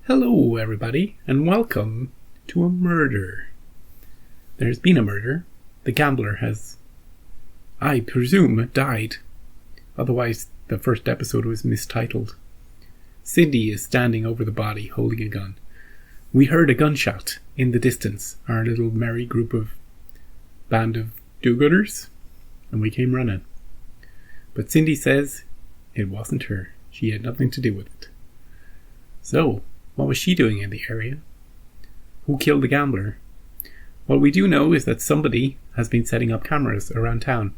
Hello everybody, and welcome to a murder. There's been a murder. The gambler has, I presume, died. Otherwise, the first episode was mistitled. Cindy is standing over the body, holding a gun. We heard a gunshot in the distance, our little merry band of do-gooders, and we came running. But Cindy says it wasn't her. She had nothing to do with it. So, what was she doing in the area? Who killed the gambler? What we do know is that somebody has been setting up cameras around town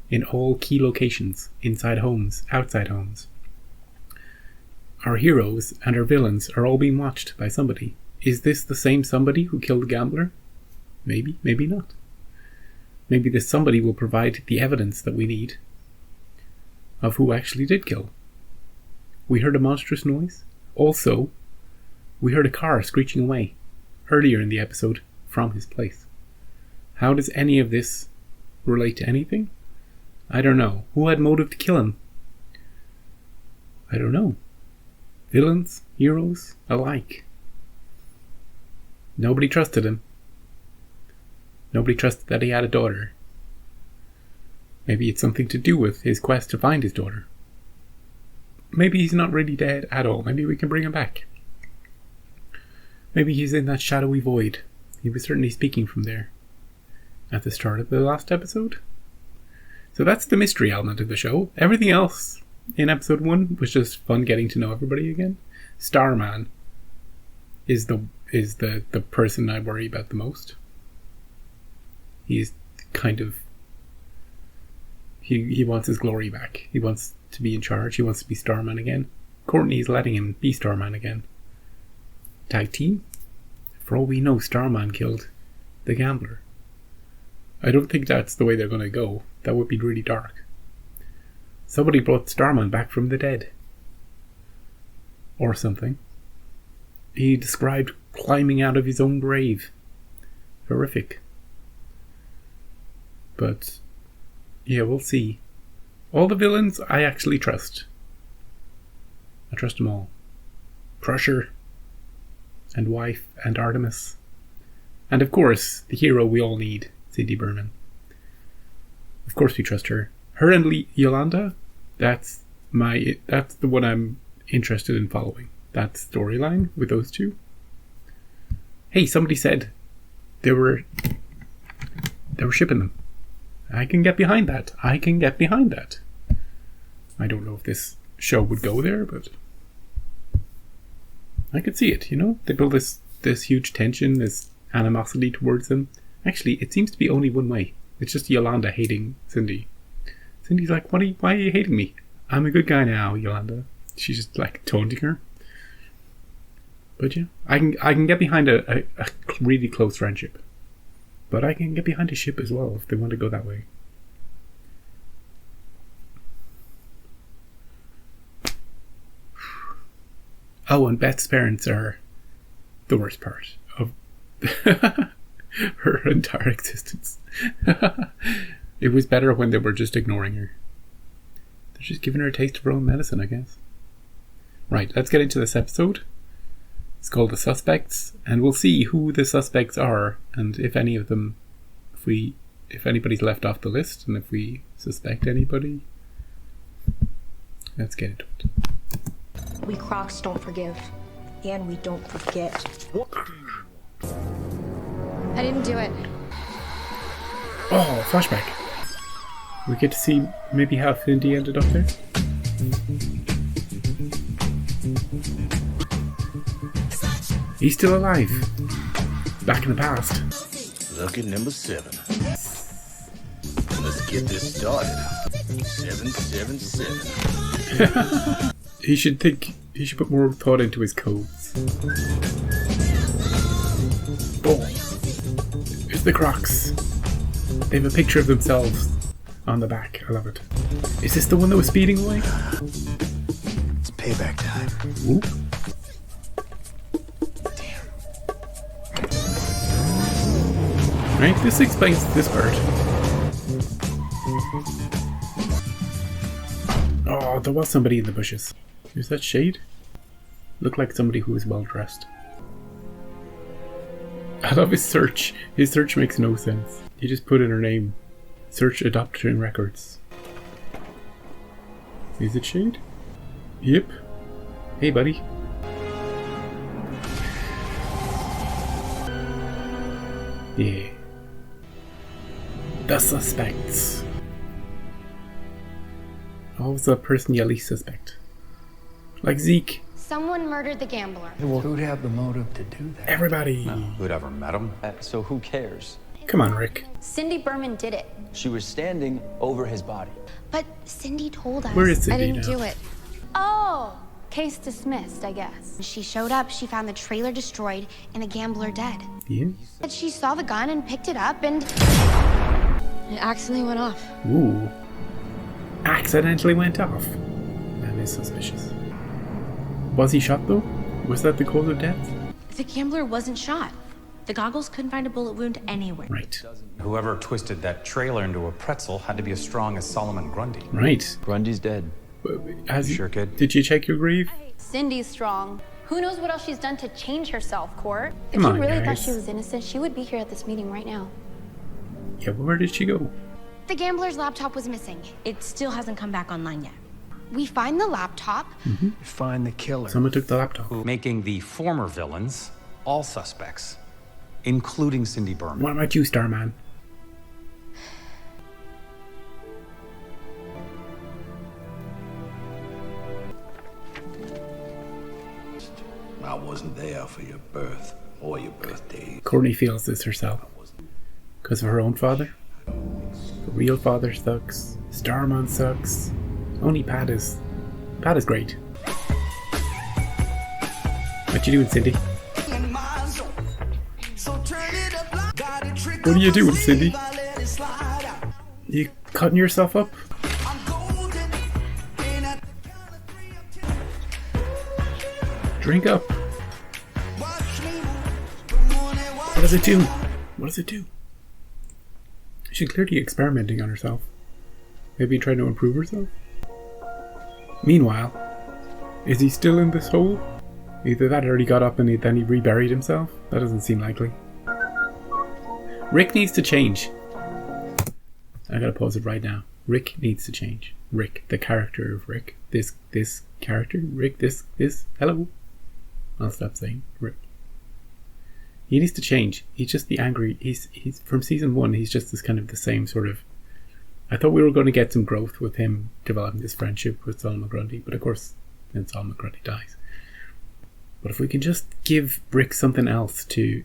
in all key locations, inside homes, outside homes. Our heroes and our villains are all being watched by somebody. Is this the same somebody who killed the gambler? Maybe, maybe not. Maybe this somebody will provide the evidence that we need of who actually did kill. We heard a monstrous noise. Also, we heard a car screeching away earlier in the episode from his place. How does any of this relate to anything? I don't know. Who had motive to kill him? I don't know. Villains, heroes, alike. Nobody trusted him. Nobody trusted that he had a daughter. Maybe it's something to do with his quest to find his daughter. Maybe he's not really dead at all. Maybe we can bring him back. Maybe he's in that shadowy void. He was certainly speaking from there at the start of the last episode. So that's the mystery element of the show. Everything else in episode 1 was just fun getting to know everybody again. Starman is the person I worry about the most. He's kind of... He wants his glory back. He wants to be in charge. He wants to be Starman again. Courtney's letting him be Starman again. Tag team? For all we know, Starman killed the gambler. I don't think that's the way they're going to go. That would be really dark. Somebody brought Starman back from the dead. Or something. He described climbing out of his own grave. Horrific. But, yeah, we'll see. All the villains I actually trust. I trust them all. Crusher, and Wife, and Artemis. And of course, the hero we all need, Cindy Berman. Of course we trust her. Her and Yolanda, that's the one I'm interested in following. That storyline with those two. Hey, somebody said they were shipping them. I can get behind that. I don't know if this show would go there, but I could see it, you know? They build this huge tension, this animosity towards them. Actually, it seems to be only one way. It's just Yolanda hating Cindy. Cindy's like, why are you hating me? I'm a good guy now, Yolanda. She's just like taunting her. But yeah, I can get behind a really close friendship. But I can get behind a ship as well if they want to go that way. Oh, and Beth's parents are the worst part of her entire existence. It was better when they were just ignoring her. They're just giving her a taste of her own medicine, I guess. Right, let's get into this episode. It's called The Suspects, and we'll see who the suspects are, and if any of them, if anybody's left off the list, and if we suspect anybody. Let's get into it. We Crocs don't forgive, and we don't forget. I didn't do it. Oh, flashback. We get to see maybe how Cindy ended up there. He's still alive. Back in the past. Lucky number 7. Let's get this started. 777. He should put more thought into his codes. Oh, it's the Crocs. They have a picture of themselves on the back. I love it. Is this the one that was speeding away? It's payback time. Ooh. Right, this explains this part. Oh, there was somebody in the bushes. Is that Shade? Looked like somebody who was well dressed. I love his search. His search makes no sense. He just put in her name. Search adoption records. Is it Shade? Yep. Hey, buddy. Yeah. The suspects. Always the person you least suspect. Like Zeke. Someone murdered the gambler. Well, who'd have the motive to do that? Everybody. Who'd ever met him? So who cares? Come on, Rick. Cindy Berman did it. She was standing over his body. But Cindy told us. Where is I Cindy didn't now? do it. Oh, case dismissed, I guess. She showed up, she found the trailer destroyed and the gambler dead. Yeah. But she saw the gun and picked it up and it accidentally went off. Ooh. Accidentally went off. That is suspicious. Was he shot though? Was that the cause of death? The gambler wasn't shot. The goggles couldn't find a bullet wound anywhere. Right. Whoever twisted that trailer into a pretzel had to be as strong as Solomon Grundy. Right. Grundy's dead. Has Sure, kid. Did you check your grave? Cindy's strong. Who knows what else she's done to change herself, Court? Come If on, you really guys. thought she was innocent, she would be here at this meeting right now. Yeah, but where did she go? The gambler's laptop was missing. It still hasn't come back online yet. We find the laptop. Find the killer. Someone took the laptop. Making the former villains all suspects, including Cindy Berman. What about you, Starman? I wasn't there for your birth or your birthday. Courtney feels this herself. Because of her own father. The real father sucks. Starman sucks. Only Pat is great. What you doing, Cindy? What are you doing, Cindy? You cutting yourself up? Drink up. What does it do? What does it do? She's clearly experimenting on herself. Maybe trying to improve herself? Meanwhile, is he still in this hole? Either that or he got up and then he reburied himself? That doesn't seem likely. Rick needs to change. I gotta pause it right now. Rick needs to change. Rick, the character of Rick. This character. Rick, this. Hello. I'll stop saying Rick. He needs to change. He's just the angry. He's from season 1. He's just this kind of the same sort of. I thought we were going to get some growth with him developing this friendship with Solomon Grundy, but of course, then Solomon Grundy dies. But if we can just give Rick something else to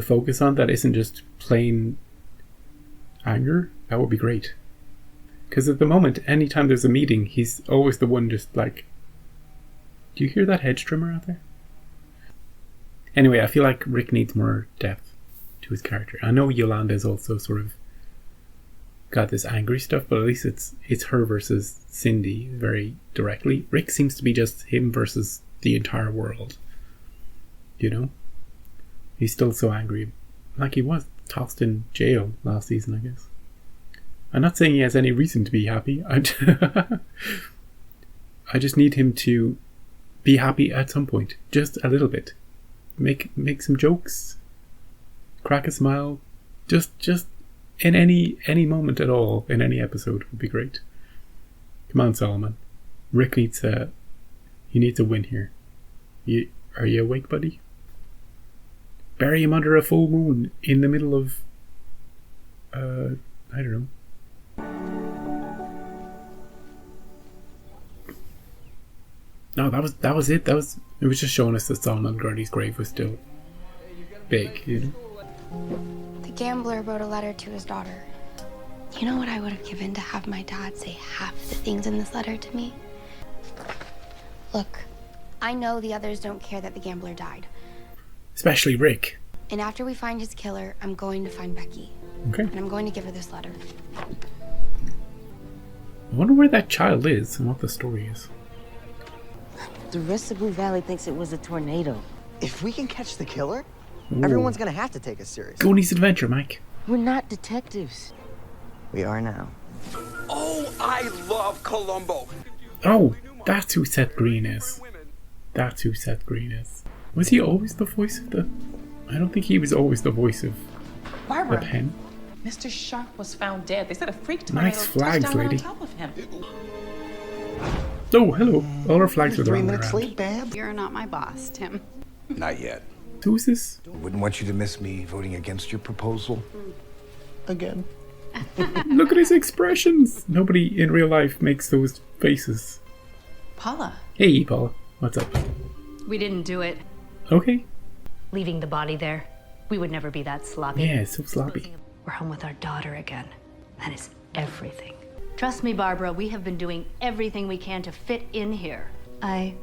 focus on that isn't just plain anger, that would be great. Because at the moment, anytime there's a meeting, he's always the one just like. Do you hear that hedge trimmer out there? Anyway, I feel like Rick needs more depth to his character. I know Yolanda's also sort of got this angry stuff, but at least it's her versus Cindy very directly. Rick seems to be just him versus the entire world. You know? He's still so angry. Like he was tossed in jail last season, I guess. I'm not saying he has any reason to be happy. I just need him to be happy at some point. Just a little bit. Make some jokes. Crack a smile. Just in any moment at all, in any episode would be great. Come on, Solomon. Rick needs a win here. Are you awake, buddy? Bury him under a full moon in the middle of I don't know. No, that was it. It was just showing us that Solomon Grundy's grave was still big, you know. The gambler wrote a letter to his daughter. You know what I would have given to have my dad say half the things in this letter to me? Look, I know the others don't care that the gambler died. Especially Rick. And after we find his killer, I'm going to find Becky. Okay. And I'm going to give her this letter. I wonder where that child is and what the story is. The rest of Blue Valley thinks it was a tornado. If we can catch the killer, Ooh. everyone's gonna have to take us seriously. Goonies Adventure, Mike. We're not detectives. We are now. Oh, I love Columbo. Oh, that's who Seth Green is. That's who Seth Green is. Was he always the voice of the... I don't think he was always the voice of Barbara, the pen. Mr. Sharp was found dead. They said a freak Nice tornado flags, touched down lady. on top of him. Oh, hello. All our flags are the 3 wrong way minutes around. late, Bab. You're not my boss, Tim. Not yet. Who's this? Wouldn't want you to miss me voting against your proposal. Again. Look at his expressions. Nobody in real life makes those faces. Paula. Hey, Paula. What's up? We didn't do it. Okay. Leaving the body there. We would never be that sloppy. Yeah, it's so sloppy. We're home with our daughter again. That is everything. Trust me, Barbara, we have been doing everything we can to fit in here. I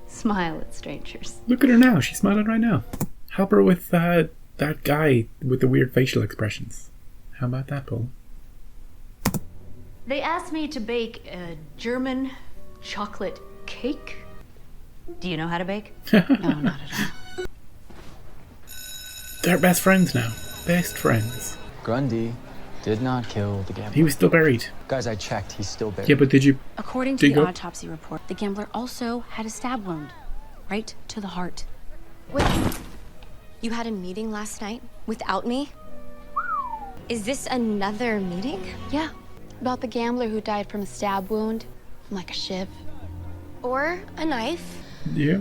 smile at strangers. Look at her now. She's smiling right now. Help her with that guy with the weird facial expressions. How about that, Paul? They asked me to bake a German chocolate cake. Do you know how to bake? No, not at all. They're best friends now. Best friends. Grundy did not kill the gambler. He was still buried. Guys, I checked. He's still buried. Yeah, but did you... According to the autopsy report, the gambler also had a stab wound. Right to the heart. Wait, you had a meeting last night without me? Is this another meeting? Yeah, about the gambler who died from a stab wound, like a shiv. Or a knife? Yeah.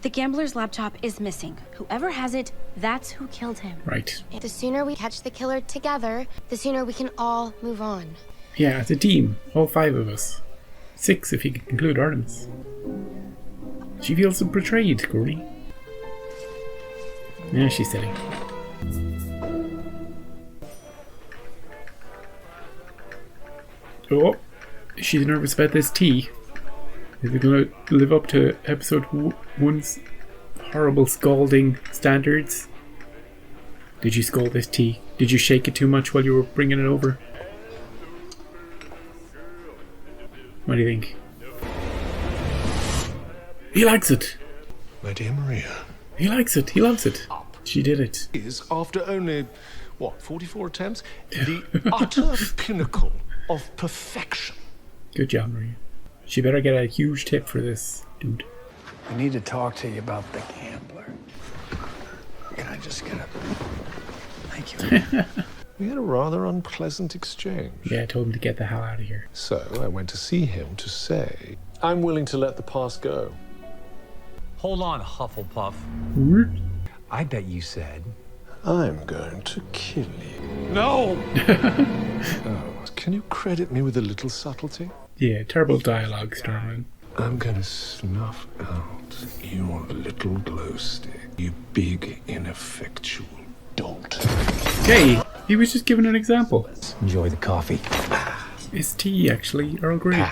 The gambler's laptop is missing. Whoever has it, that's who killed him. Right. The sooner we catch the killer together, the sooner we can all move on. Yeah, as a team. All 5 of us. 6 if you can include Artemis. She feels so betrayed, Courtney. Yeah, she's silly. Oh, she's nervous about this tea. Is it going to live up to episode 1's horrible scalding standards? Did you scald this tea? Did you shake it too much while you were bringing it over? What do you think? He likes it. My dear Maria. He likes it. He loves it. She did it. Is, after only, 44 attempts? The utter pinnacle of perfection. Good job, Maria. She better get a huge tip for this, dude. I need to talk to you about the gambler. Can I just get a... Thank you. We had a rather unpleasant exchange. Yeah, I told him to get the hell out of here. So I went to see him to say, I'm willing to let the past go. Hold on, Hufflepuff. I bet you said... I'm going to kill you. No! Oh, can you credit me with a little subtlety? Yeah, terrible dialogue, Starman. I'm gonna snuff out your little glow stick, you big, ineffectual dolt. Hey, he was just giving an example. Enjoy the coffee. It's tea, actually. Earl Grey.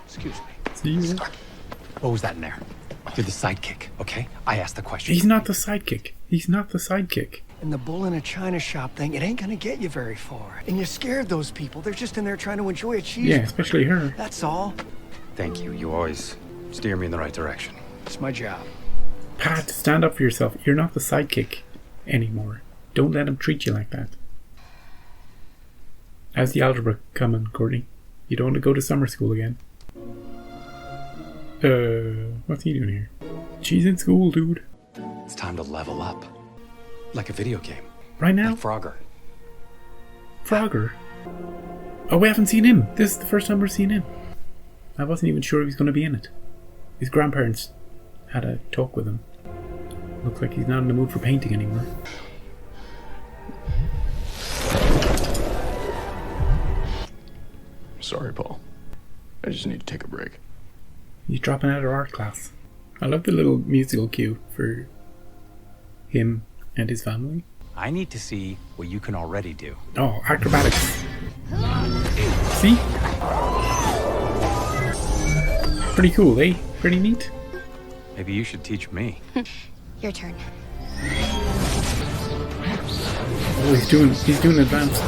Excuse me. See you. What was that in there? You're the sidekick, okay? I asked the question. He's not the sidekick. He's not the sidekick. And the bull in a china shop thing, it ain't gonna get you very far. And you scared those people. They're just in there trying to enjoy a cheese. Yeah, especially her. That's all. Thank you. You always steer me in the right direction. It's my job. Pat, stand up for yourself. You're not the sidekick anymore. Don't let him treat you like that. How's the algebra coming, Courtney? You don't want to go to summer school again? What's he doing here? She's in school, dude. It's time to level up. Like a video game. Right now? Like Frogger. Frogger? Oh, we haven't seen him. This is the first time we're seeing him. I wasn't even sure he was going to be in it. His grandparents had a talk with him. Looks like he's not in the mood for painting anymore. Sorry, Paul. I just need to take a break. He's dropping out of art class. I love the little musical cue for him and his family. I need to see what you can already do. Oh, acrobatics. See? Pretty cool, eh? Pretty neat. Maybe you should teach me. Your turn. Oh, he's doing advanced.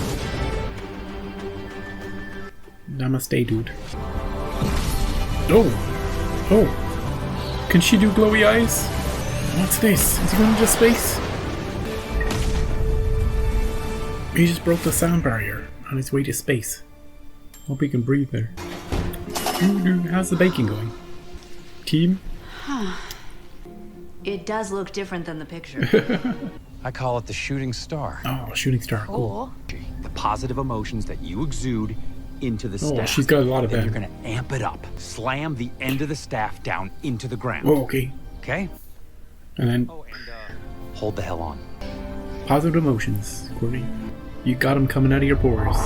Namaste, dude. Oh! Oh! Can she do glowy eyes? What's this? Is he going into space? He just broke the sound barrier on his way to space. Hope he can breathe there. How's the baking going? Team? It does look different than the picture. I call it the shooting star. Oh, shooting star. Cool. The positive emotions that you exude into the staff. Oh, she's got a lot of then them. You're gonna amp it up. Slam the end of the staff down into the ground. Oh, okay. Okay? And then Hold the hell on. positive emotions, Courtney. You got them coming out of your pores.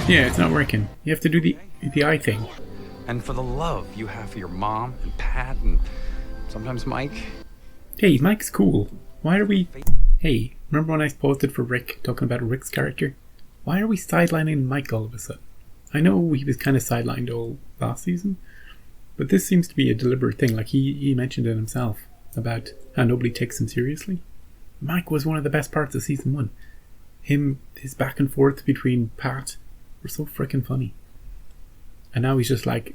Yeah, it's not working. You have to do the eye thing. And for the love you have for your mom and Pat and sometimes Mike. Hey, Mike's cool. Why are we... Hey, remember when I posted for Rick, talking about Rick's character? Why are we sidelining Mike all of a sudden? I know he was kind of sidelined all last season, but this seems to be a deliberate thing. Like he mentioned it himself about how nobody takes him seriously. Mike was one of the best parts of season 1. His back and forth between Pat were so freaking funny. And now he's just like,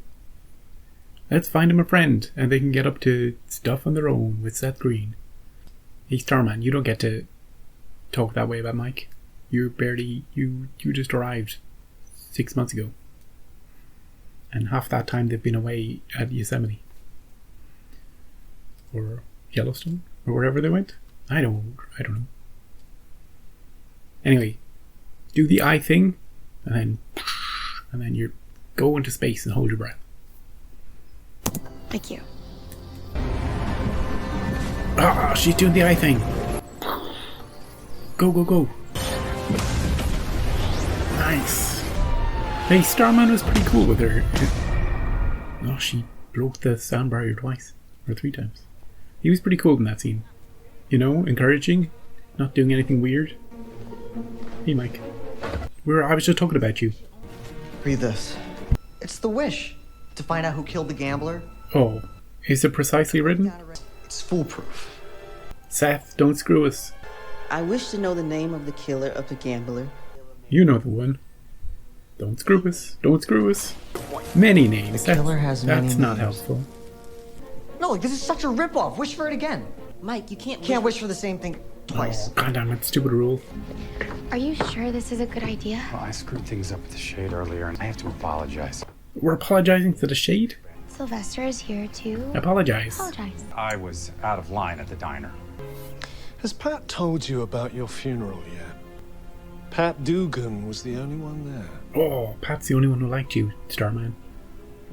let's find him a friend and they can get up to stuff on their own with Seth Green. Hey Starman, you don't get to talk that way about Mike. You're barely, you just arrived 6 months ago. And half that time they've been away at Yosemite. Or Yellowstone, or wherever they went. I don't know. Anyway, do the eye thing, and then you go into space and hold your breath. Thank you. Ah, she's doing the eye thing. Go, go, go. Nice. Hey, Starman was pretty cool with her. Oh, she broke the sound barrier twice. Or 3 times. He was pretty cool in that scene. You know, encouraging. Not doing anything weird. Hey, Mike. I was just talking about you. Read this. It's the wish. To find out who killed the gambler. Oh. Is it precisely written? It's foolproof. Seth, don't screw us. I wish to know the name of the killer of the gambler. You know the one. Don't screw us. Don't screw us. Many names. The killer has many That's not names. helpful. No, like, this is such a ripoff. Wish for it again. Mike, you can't wish for the same thing twice. Oh, God damn it, stupid rule. Are you sure this is a good idea? Well, I screwed things up with the shade earlier and I have to apologize. We're apologizing to the shade? Sylvester is here too. Apologize. Apologize. I was out of line at the diner. Has Pat told you about your funeral yet? Pat Dugan was the only one there. Oh, Pat's the only one who liked you, Starman.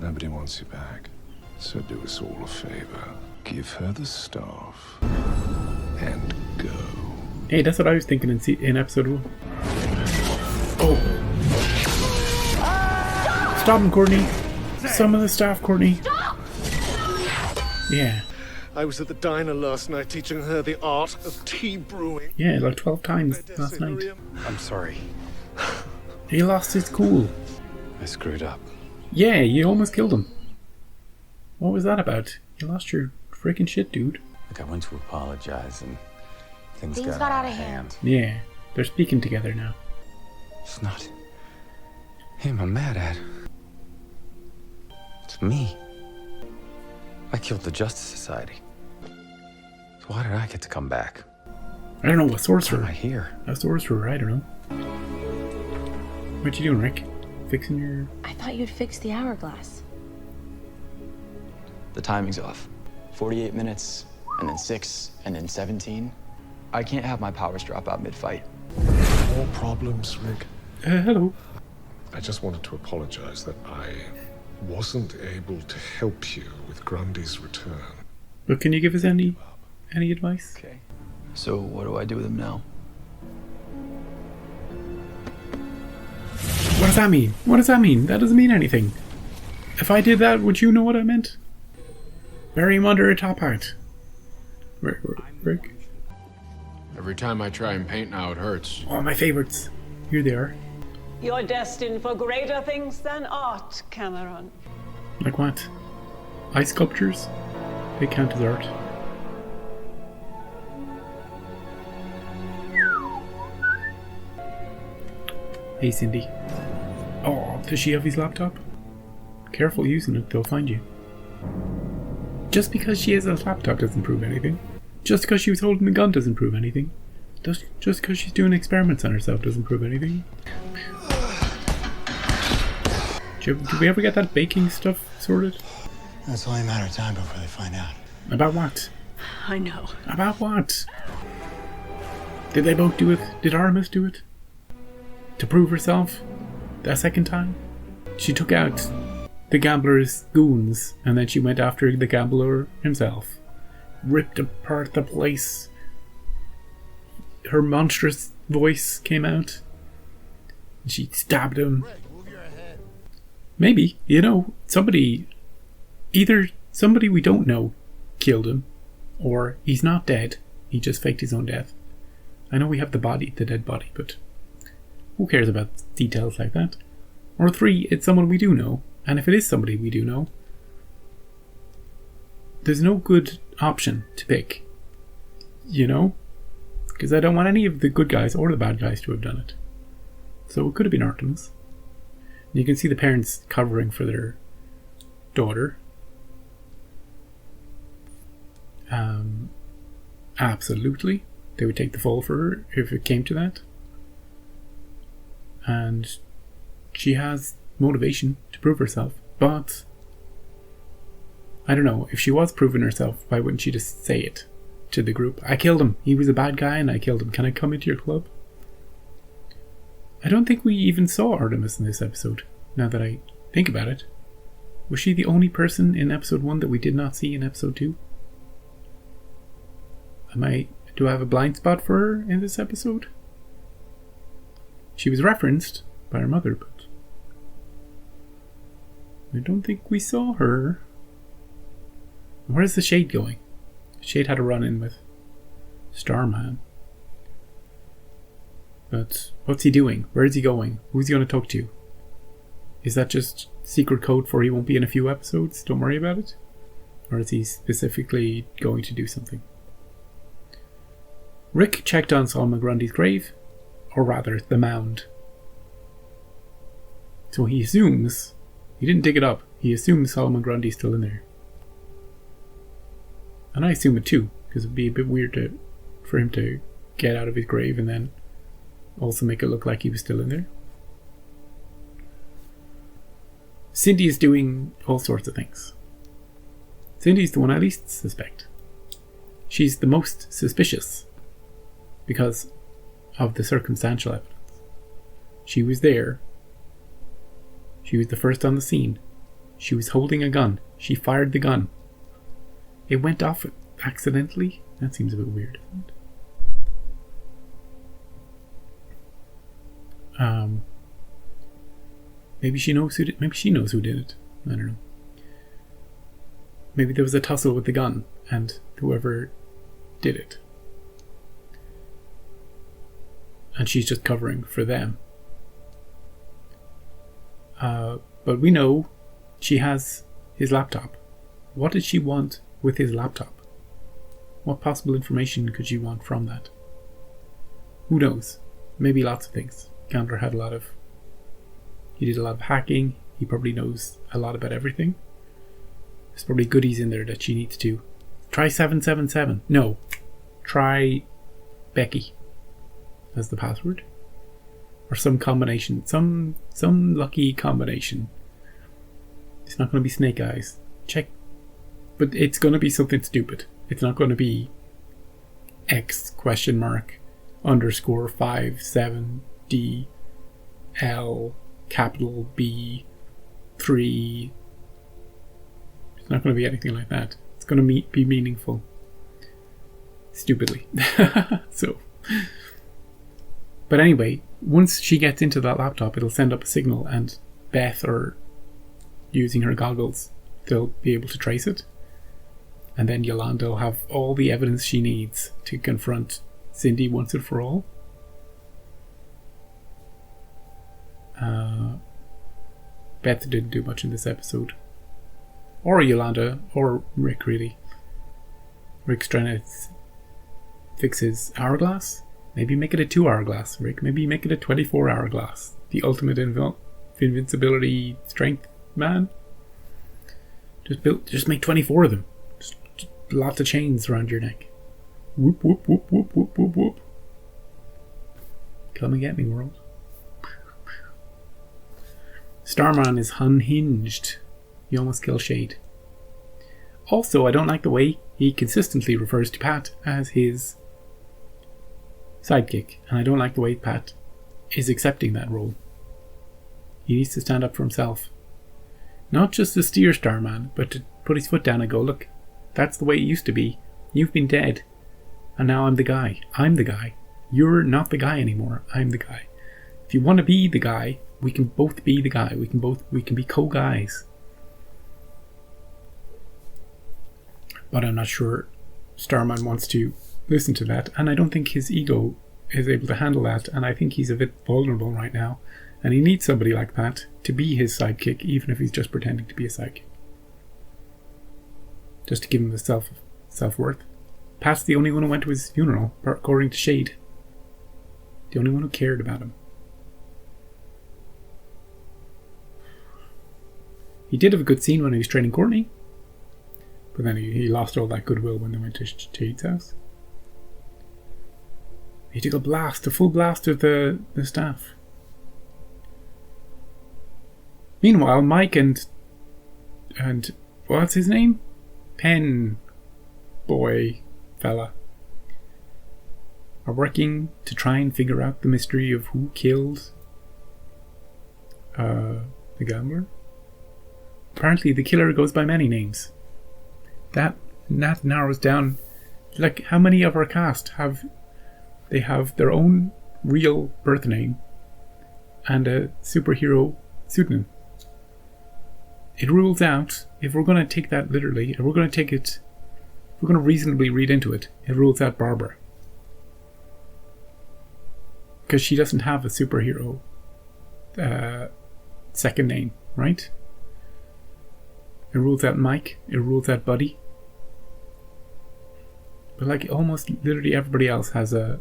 Nobody wants you back. So do us all a favor. Give her the staff and go. Hey, that's what I was thinking in episode 1. Oh. Stop him, Courtney. Some of the staff, Courtney. Stop! Yeah. I was at the diner last night teaching her the art of tea brewing. Yeah, like 12 times last night. I'm sorry. He lost his cool. I screwed up. Yeah, you almost killed him. What was that about? You lost your freaking shit, dude. Like, I went to apologize and things got out of hand. Yeah, they're speaking together now. It's not him I'm mad at. It's me. I killed the Justice Society. So why did I get to come back? I don't know, a sorcerer. Why am I here? A sorcerer, I don't know. What you doing, Rick? Fixing your... I thought you'd fix the hourglass. The timing's off. 48 minutes, and then 6, and then 17. I can't have my powers drop out mid-fight. More problems, Rick? Hello. I just wanted to apologize that I wasn't able to help you with Grundy's return. But can you give us any advice? Okay. So what do I do with him now? What does that mean? What does that mean? That doesn't mean anything. If I did that, would you know what I meant? Bury him under a top hat. Rick? Every time I try and paint now, it hurts. Oh, my favorites. Here they are. You're destined for greater things than art, Cameron. Like what? Ice sculptures? They count as art. Hey, Cindy. Oh, does she have his laptop? Careful using it, they'll find you. Just because she has a laptop doesn't prove anything. Just because she was holding a gun doesn't prove anything. Just because she's doing experiments on herself doesn't prove anything. Did we ever get that baking stuff sorted? It's only a matter of time before they find out. About what? I know. About what? Did they both do it? Did Artemis do it? To prove herself? That second time? She took out the gambler's goons, and then she went after the gambler himself. Ripped apart the place. Her monstrous voice came out. And she stabbed him. Maybe, somebody... Either somebody we don't know killed him, or he's not dead. He just faked his own death. I know we have the dead body, but who cares about details like that? Or 3, it's someone we do know, and if it is somebody we do know, there's no good option to pick. Because I don't want any of the good guys or the bad guys to have done it. So it could have been Artemis. You can see the parents covering for their daughter. Absolutely. They would take the fall for her if it came to that. And she has motivation to prove herself. But I don't know. If she was proving herself, why wouldn't she just say it to the group? I killed him. He was a bad guy and I killed him. Can I come into your club? I don't think we even saw Artemis in this episode, now that I think about it. Was she the only person in episode 1 that we did not see in episode 2? Do I have a blind spot for her in this episode? She was referenced by her mother, but I don't think we saw her. Where's the Shade going? Shade had a run-in with Starman. But what's he doing? Where is he going? Who's he going to talk to? Is that just secret code for he won't be in a few episodes? Don't worry about it? Or is he specifically going to do something? Rick checked on Solomon Grundy's grave, or rather, the mound. So he assumes, he didn't dig it up, he assumes Solomon Grundy's still in there. And I assume it too, because it'd be a bit weird for him to get out of his grave and then also make it look like he was still in there. Cindy is doing all sorts of things. Cindy's the one I least suspect. She's the most suspicious because of the circumstantial evidence. She was there. She was the first on the scene. She was holding a gun. She fired the gun. It went off accidentally. That seems a bit weird, isn't it? Maybe she knows who did. Maybe she knows who did it. I don't know. Maybe there was a tussle with the gun, and whoever did it, and she's just covering for them. But we know she has his laptop. What did she want with his laptop? What possible information could she want from that? Who knows? Maybe lots of things. Gambler had he did a lot of hacking. He probably knows a lot about everything. There's probably goodies in there that she needs to try 777. No, try Becky as the password, or some combination, some lucky combination. It's not going to be Snake Eyes. Check, but it's going to be something stupid. It's not going to be X $?57DL capital B 3. It's not going to be anything like that. It's going to be meaningful. Stupidly. So, but anyway, once she gets into that laptop, it'll send up a signal, and Beth, or using her goggles, they'll be able to trace it. And then Yolanda will have all the evidence she needs to confront Cindy once and for all. Beth didn't do much in this episode. Or Yolanda, or Rick, really. Rick's trying to fix his hourglass. Maybe make it a 2-hour glass, Rick. Maybe make it a 24-hour glass. The ultimate invincibility strength man. Just make 24 of them. Just lots of chains around your neck. Whoop, whoop, whoop, whoop, whoop, whoop, whoop. Come and get me, world. Starman is unhinged. He almost killed Shade. also, I don't like the way he consistently refers to Pat as his sidekick. And I don't like the way Pat is accepting that role. He needs to stand up for himself. Not just to steer Starman, but to put his foot down and go, look, that's the way it used to be. You've been dead. And now I'm the guy. I'm the guy. You're not the guy anymore. I'm the guy. If you want to be the guy, we can both be the guy. We can be co-guys. But I'm not sure Starman wants to listen to that. And I don't think his ego is able to handle that. And I think he's a bit vulnerable right now. And he needs somebody like Pat to be his sidekick, even if he's just pretending to be a sidekick. Just to give him the self-worth. Pat's the only one who went to his funeral, according to Shade. The only one who cared about him. He did have a good scene when he was training Courtney. But then he lost all that goodwill when they went to Shade's house. He took a full blast of the staff. Meanwhile, Mike and what's his name? Pen boy fella are working to try and figure out the mystery of who killed the gambler. Apparently the killer goes by many names. That narrows down, like, how many of our cast have their own real birth name and a superhero pseudonym. It rules out, if we're going to take that literally, if we're going to reasonably read into it, it rules out Barbara. Because she doesn't have a superhero second name, right? It rules out Mike, it rules out Buddy. But like almost literally everybody else has a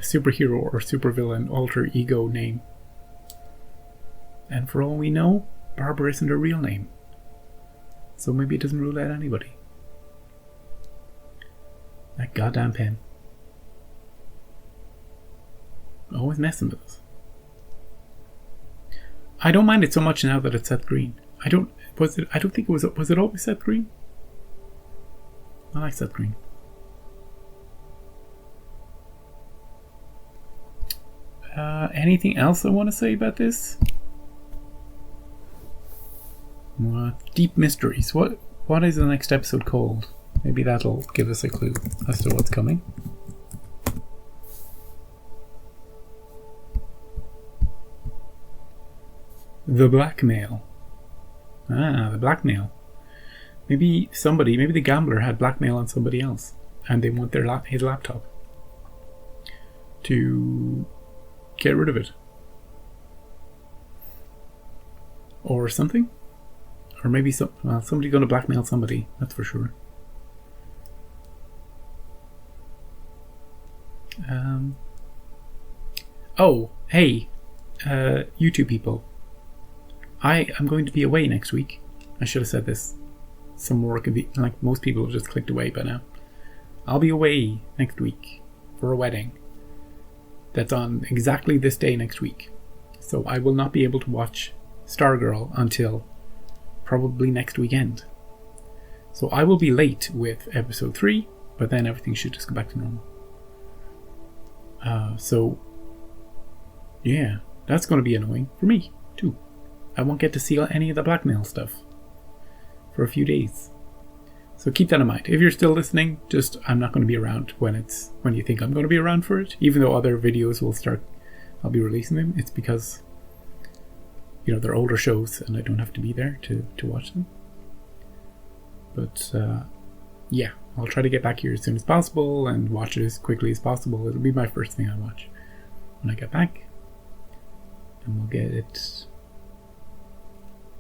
superhero or supervillain alter ego name. And for all we know, Barbara isn't her real name. So maybe it doesn't rule out anybody. That goddamn pen. Always messing with us. I don't mind it so much now that it's Seth Green. I don't think it was it always Seth Green? I like Seth Green. Anything else I want to say about this? Deep mysteries. What is the next episode called? Maybe that'll give us a clue as to what's coming. The blackmail. The blackmail. Maybe the gambler had blackmail on somebody else, and they want his laptop to get rid of it, or something. Or maybe somebody's going to blackmail somebody. That's for sure. Oh, hey, you two people. I am going to be away next week. I should have said this. Some more could be, like most people have just clicked away by now. I'll be away next week for a wedding that's on exactly this day next week. So I will not be able to watch Stargirl until probably next weekend. So I will be late with episode 3, but then everything should just go back to normal. So yeah, that's going to be annoying for me too. I won't get to see any of the blackmail stuff for a few days. So keep that in mind. If you're still listening, I'm not going to be around when you think I'm going to be around for it. Even though other videos I'll be releasing them. It's because, they're older shows and I don't have to be there to watch them. But yeah, I'll try to get back here as soon as possible and watch it as quickly as possible. It'll be my first thing I watch when I get back. And we'll get it.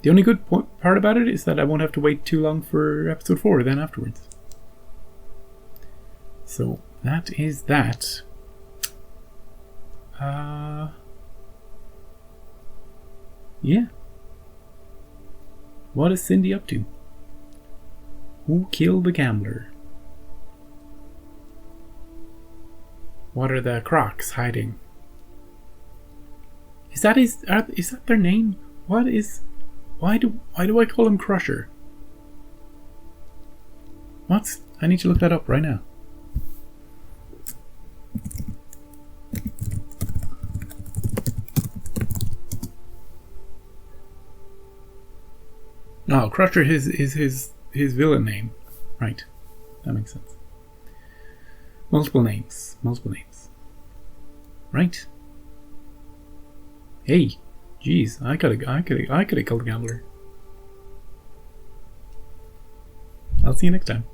The only good part about it is that I won't have to wait too long for episode 4 then afterwards. So that is that. Yeah. What is Cindy up to? Who killed the gambler? What are the Crocs hiding? Is that their name? Why do I call him Crusher? What's... I need to look that up right now. Oh, Crusher is his villain name. Right. That makes sense. Multiple names. Multiple names. Right. Hey. Jeez. I could have killed the gambler. I'll see you next time.